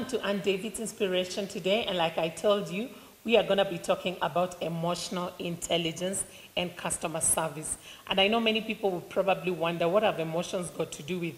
to Ann David's Inspiration today, and like I told you, we are going to be talking about emotional intelligence and customer service. And I know many people will probably wonder, what have emotions got to do with,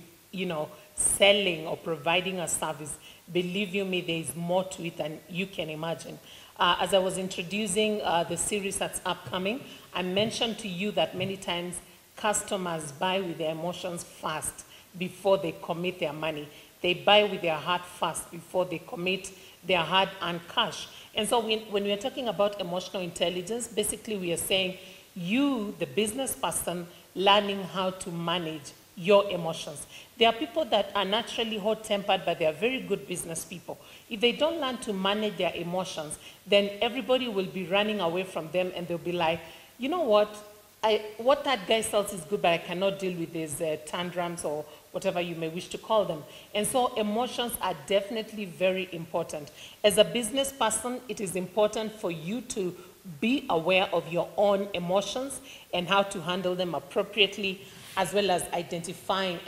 selling or providing a service? Believe you me, there is more to it than you can imagine. As I was introducing the series that's upcoming, I mentioned to you that many times customers buy with their emotions first before they commit their money. They buy with their heart first before they commit their hard-earned cash. And so when we are talking about emotional intelligence, basically we are saying you, the business person, learning how to manage your emotions. There are people that are naturally hot-tempered, but they are very good business people. If they don't learn to manage their emotions, then everybody will be running away from them, and they'll be like, you know what that guy sells is good, but I cannot deal with his tantrums or whatever you may wish to call them. And so emotions are definitely very important. As a business person, it is important for you to be aware of your own emotions and how to handle them appropriately, as well as identifying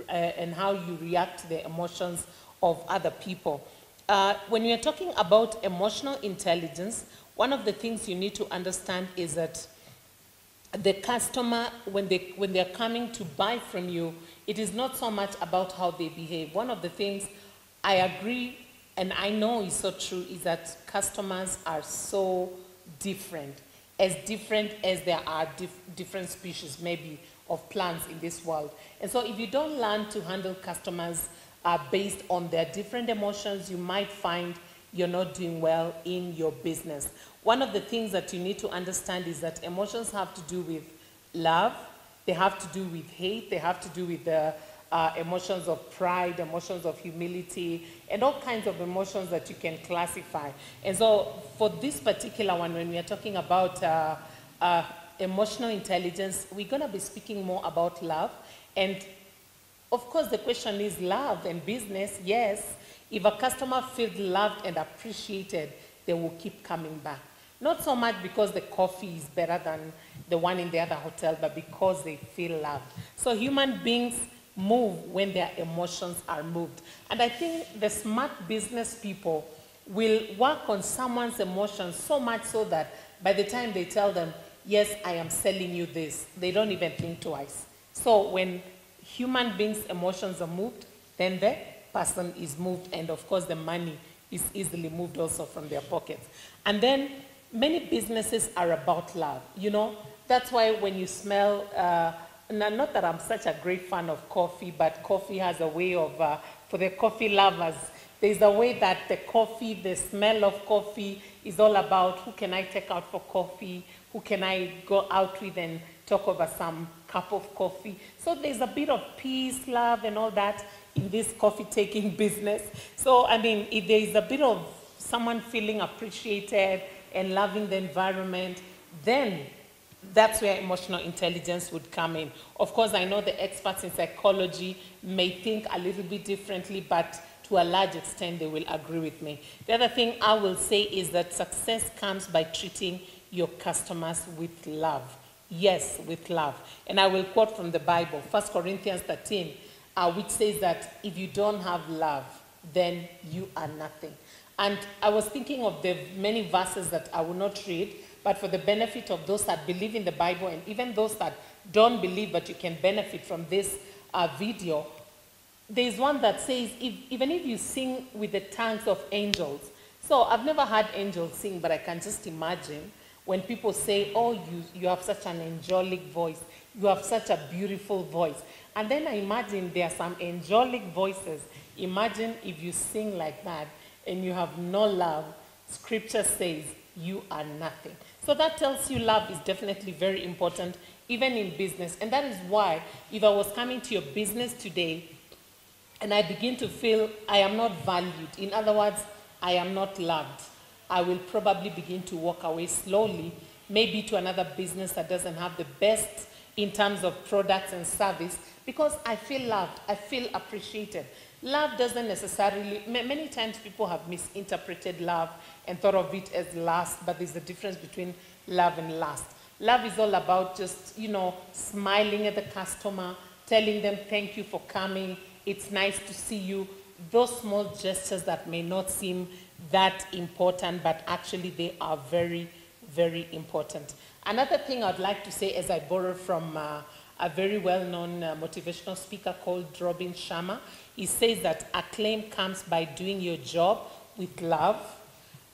and how you react to the emotions of other people. When we are talking about emotional intelligence, one of the things you need to understand is that the customer, when they're coming to buy from you, it is not so much about how they behave. One of the things I agree, and I know is so true, is that customers are so different as there are different species, maybe, of plants in this world. And so if you don't learn to handle customers based on their different emotions, you might find you're not doing well in your business. One of the things that you need to understand is that emotions have to do with love, they have to do with hate, they have to do with the emotions of pride, emotions of humility, and all kinds of emotions that you can classify. And so for this particular one, when we are talking about emotional intelligence, we're going to be speaking more about love. And of course, the question is love and business. Yes, if a customer feels loved and appreciated, they will keep coming back. Not so much because the coffee is better than the one in the other hotel, but because they feel loved. So human beings move when their emotions are moved. And I think the smart business people will work on someone's emotions so much so that by the time they tell them, yes, I am selling you this, they don't even think twice. So when human beings' emotions are moved, then the person is moved, and of course the money is easily moved also from their pockets. And then many businesses are about love. That's why when you smell, not that I'm such a great fan of coffee, but coffee has a way of, for the coffee lovers, there's a way that the coffee, the smell of coffee is all about who can I take out for coffee, who can I go out with and talk over some cup of coffee. So there's a bit of peace, love, and all that in this coffee-taking business. So, I mean, if there is a bit of someone feeling appreciated and loving the environment, then that's where emotional intelligence would come in. Of course, I know the experts in psychology may think a little bit differently, but to a large extent, they will agree with me. The other thing I will say is that success comes by treating your customers with love. Yes, with love. And I will quote from the Bible, 1 Corinthians 13, which says that if you don't have love, then you are nothing. And I was thinking of the many verses that I will not read, but for the benefit of those that believe in the Bible and even those that don't believe but you can benefit from this video, there's one that says, even if you sing with the tongues of angels. So I've never heard angels sing, but I can just imagine when people say, oh, you have such an angelic voice, you have such a beautiful voice. And then I imagine there are some angelic voices. Imagine if you sing like that and you have no love, scripture says you are nothing. So that tells you love is definitely very important, even in business. And that is why if I was coming to your business today and I begin to feel I am not valued, in other words, I am not loved, I will probably begin to walk away slowly, maybe to another business that doesn't have the best in terms of products and service, because I feel loved, I feel appreciated. Love doesn't necessarily, many times people have misinterpreted love and thought of it as lust, but there's a difference between love and lust. Love is all about just, smiling at the customer, telling them thank you for coming, it's nice to see you, those small gestures that may not seem that important, but actually they are very, very important. Another thing I'd like to say, as I borrow from a very well-known motivational speaker called Robin Sharma, he says that acclaim comes by doing your job with love.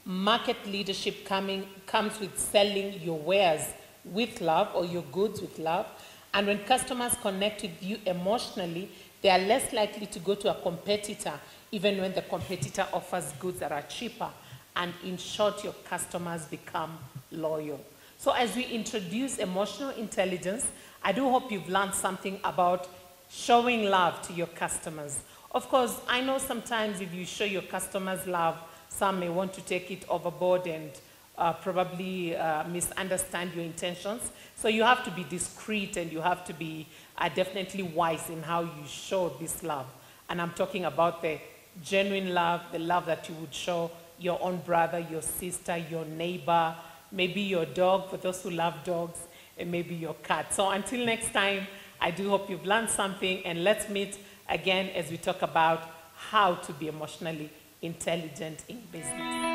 Market leadership comes with selling your wares with love, or your goods with love. And when customers connect with you emotionally, they are less likely to go to a competitor, even when the competitor offers goods that are cheaper. And in short, your customers become loyal. So as we introduce emotional intelligence, I do hope you've learned something about showing love to your customers. Of course, I know sometimes if you show your customers love, some may want to take it overboard and probably misunderstand your intentions. So you have to be discreet, and you have to be definitely wise in how you show this love. And I'm talking about the genuine love, the love that you would show your own brother, your sister, your neighbor, maybe your dog, for those who love dogs, and maybe your cat. So until next time, I do hope you've learned something, and let's meet again as we talk about how to be emotionally intelligent in business.